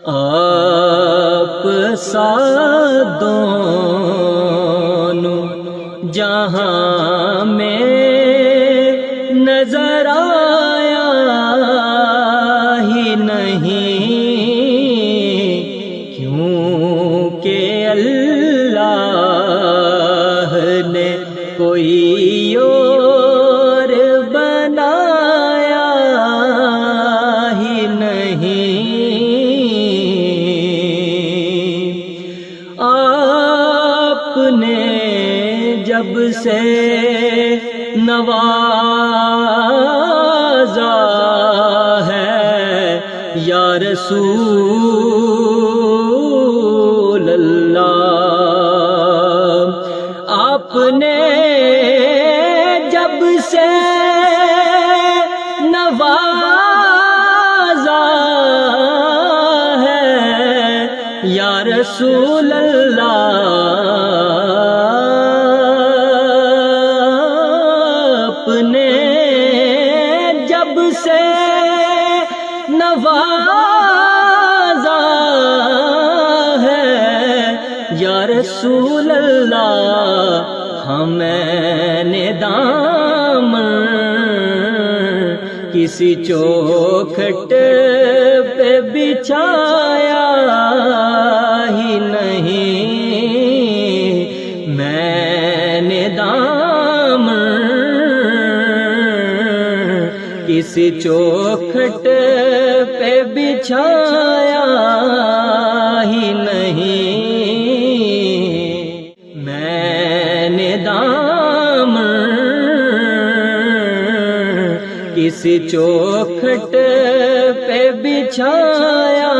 آپ سا دونوں جہاں میں نظر آیا ہی نہیں، کیونکہ اللہ نے کوئی اور بنایا ہی نہیں۔ آپ نے جب سے نوازا ہے یا رسول اللہ، آپ نے جب سے نوازا ہے یا رسول اللہ، آپ نے جب سے نوازا ہے یا رسول اللہ، ہمیں نے دامن کسی چوکھٹ پہ بچھایا ہی نہیں، میں نے دامن کسی چوکھٹ پہ بچھایا ہی نہیں، میں نے دامن کسی چوکھٹ پہ بچھایا